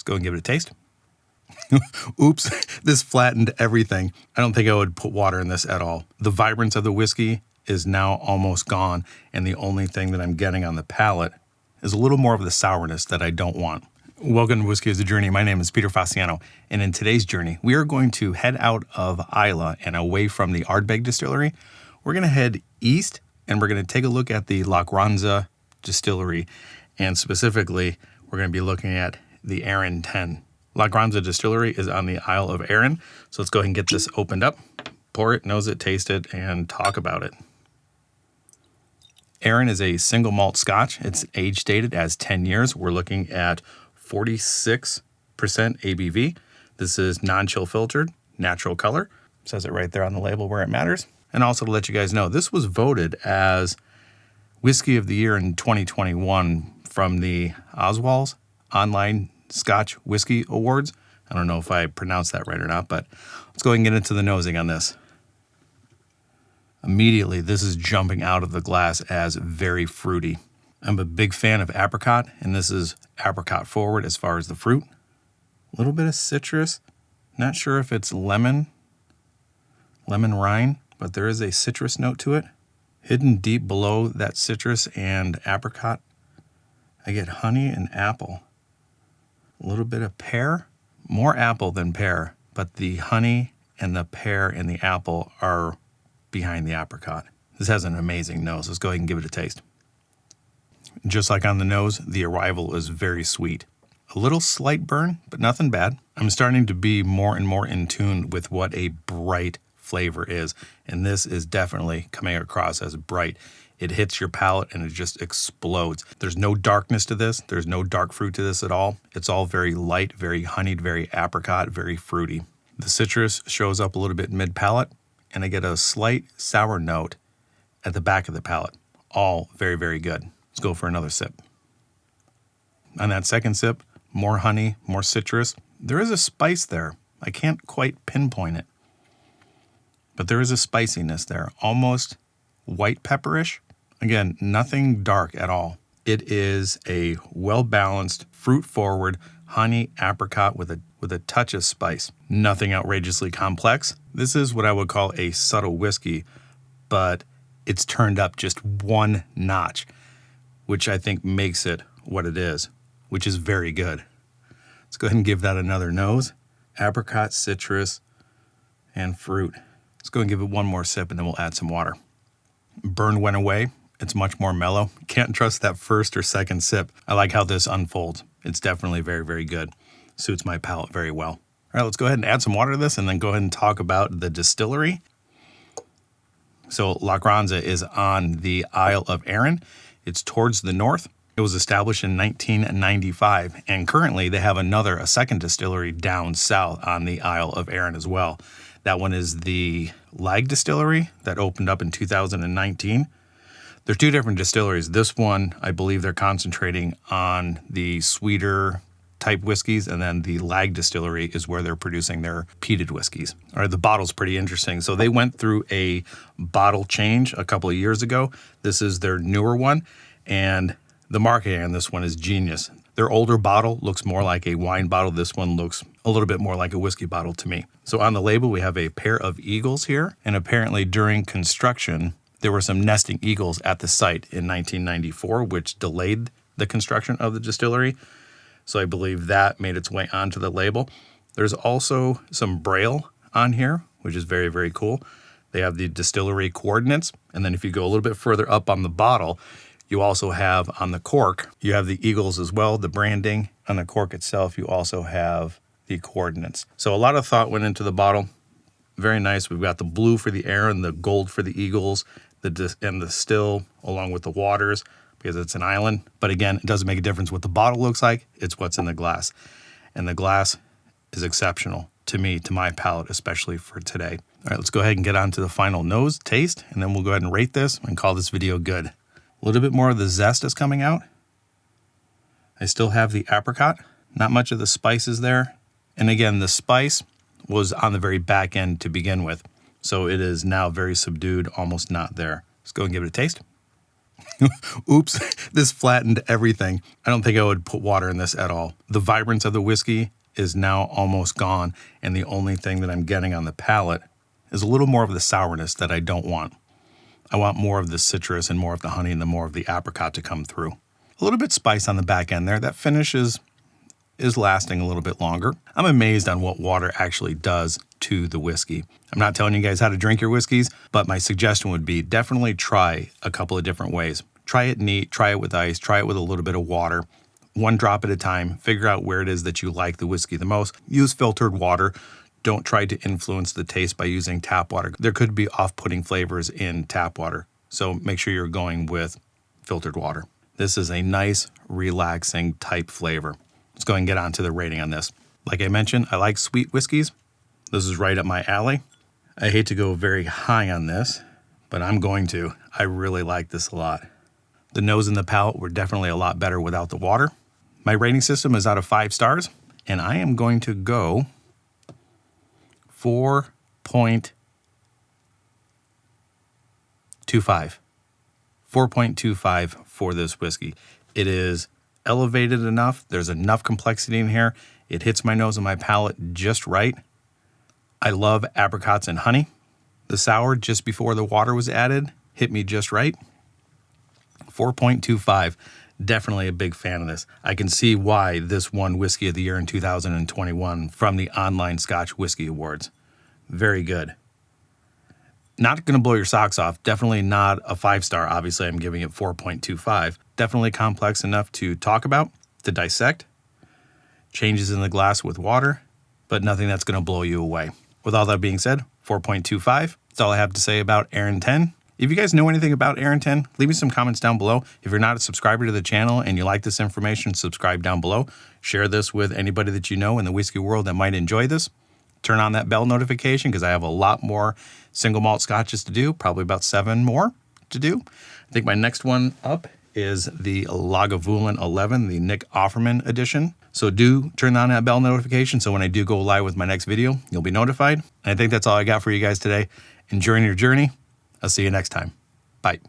go and give it a taste. Oops, this flattened everything. I don't think I would put water in this at all. The vibrance of the whiskey is now almost gone, and the only thing that I'm getting on the palate is a little more of the sourness that I don't want. Welcome to Whiskey as a Journey. My name is Peter Fasciano, and in today's journey, we are going to head out of Islay and away from the Ardbeg distillery. We're going to head east, and we're going to take a look at the Loughranza distillery, and specifically, we're going to be looking at the Arran 10. Loughranza distillery is on the Isle of Arran, so let's go ahead and get this opened up, pour it, nose it, taste it, and talk about it. Arran is a single malt Scotch. It's age stated as 10 years. We're looking at 46% ABV. This is non-chill filtered, natural color. It says it right there on the label where it matters. And also to let you guys know, this was voted as Whiskey of the Year in 2021 from the Oswald's Online Scotch Whiskey Awards. I don't know if I pronounced that right or not, but let's go ahead and get into the nosing on this. Immediately, this is jumping out of the glass as very fruity. I'm a big fan of apricot, and this is Apricot Forward as far as the fruit. A little bit of citrus. Not sure if it's lemon rind, but there is a citrus note to it. Hidden deep below that citrus and apricot, I get honey and apple. A little bit of pear, more apple than pear, but the honey and the pear and the apple are behind the apricot. This has an amazing nose. Let's go ahead and give it a taste. Just like on the nose, the arrival is very sweet. A little slight burn, but nothing bad. I'm starting to be more and more in tune with what a bright flavor is, and this is definitely coming across as bright. It hits your palate and it just explodes. There's no darkness to this. There's no dark fruit to this at all. It's all very light, very honeyed, very apricot, very fruity. The citrus shows up a little bit mid-palate, and I get a slight sour note at the back of the palate. All very, very good. Let's go for another sip. On that second sip, more honey, more citrus. There is a spice there. I can't quite pinpoint it, but there is a spiciness there, almost white pepperish. Again, nothing dark at all. It is a well-balanced, fruit-forward, honey apricot with a touch of spice. Nothing outrageously complex. This is what I would call a subtle whiskey, but it's turned up just one notch, which I think makes it what it is, which is very good. Let's go ahead and give that another nose. Apricot, citrus, and fruit. Let's go and give it one more sip, and then we'll add some water. Burn went away. It's much more mellow. Can't trust that first or second sip. I like how this unfolds. It's definitely very, very good. Suits my palate very well. All right, let's go ahead and add some water to this and then go ahead and talk about the distillery. So Loughranza is on the Isle of Arran. It's towards the north. It was established in 1995, and currently they have a second distillery down south on the Isle of Arran as well. That one is the Lag Distillery that opened up in 2019. They're two different distilleries. This one, I believe they're concentrating on the sweeter type whiskeys, and then the Lag Distillery is where they're producing their peated whiskeys. All right, the bottle's pretty interesting. So they went through a bottle change a couple of years ago. This is their newer one, and the marketing on this one is genius. Their older bottle looks more like a wine bottle. This one looks a little bit more like a whiskey bottle to me. So on the label, we have a pair of eagles here, and apparently during construction, there were some nesting eagles at the site in 1994, which delayed the construction of the distillery. So I believe that made its way onto the label. There's also some braille on here, which is very, very cool. They have the distillery coordinates. And then if you go a little bit further up on the bottle, you also have on the cork, you have the eagles as well, the branding. On the cork itself, you also have the coordinates. So a lot of thought went into the bottle. Very nice. We've got the blue for the Arran, the gold for the eagles, and the still along with the waters, because it's an island. But again, it doesn't make a difference what the bottle looks like. It's what's in the glass. And the glass is exceptional to me, to my palate, especially for today. All right, let's go ahead and get on to the final nose taste, and then we'll go ahead and rate this and call this video good. A little bit more of the zest is coming out. I still have the apricot. Not much of the spices there. And again, the spice was on the very back end to begin with. So it is now very subdued, almost not there. Let's go and give it a taste. Oops, this flattened everything. I don't think I would put water in this at all. The vibrance of the whiskey is now almost gone, and the only thing that I'm getting on the palate is a little more of the sourness that I don't want. I want more of the citrus and more of the honey and more of the apricot to come through. A little bit spice on the back end there. That finish is lasting a little bit longer. I'm amazed on what water actually does to the whiskey. I'm not telling you guys how to drink your whiskeys, but my suggestion would be definitely try a couple of different ways. Try it neat, try it with ice, try it with a little bit of water, one drop at a time. Figure out where it is that you like the whiskey the most. Use filtered water. Don't try to influence the taste by using tap water. There could be off-putting flavors in tap water, so make sure you're going with filtered water. This is a nice, relaxing type flavor. Let's go ahead and get on to the rating on this. Like I mentioned, I like sweet whiskeys. This is right up my alley. I hate to go very high on this, but I'm going to. I really like this a lot. The nose and the palate were definitely a lot better without the water. My rating system is out of 5 stars, and I am going to go 4.25. 4.25 for this whiskey. It is elevated enough. There's enough complexity in here. It hits my nose and my palate just right. I love apricots and honey. The sour just before the water was added hit me just right. 4.25. Definitely a big fan of this. I can see why this won Whiskey of the Year in 2021 from the Online Scotch Whiskey Awards. Very good. Not going to blow your socks off. Definitely not a 5-star. Obviously, I'm giving it 4.25. Definitely complex enough to talk about, to dissect. Changes in the glass with water, but nothing that's going to blow you away. With all that being said, 4.25. That's all I have to say about Arran 10. If you guys know anything about Arran 10, leave me some comments down below. If you're not a subscriber to the channel and you like this information, subscribe down below. Share this with anybody that you know in the whiskey world that might enjoy this. Turn on that bell notification because I have a lot more single malt scotches to do, probably about 7 more to do. I think my next one up is the Lagavulin 11, the Nick Offerman edition. So do turn on that bell notification so when I do go live with my next video, you'll be notified. And I think that's all I got for you guys today. Enjoying your journey. I'll see you next time. Bye.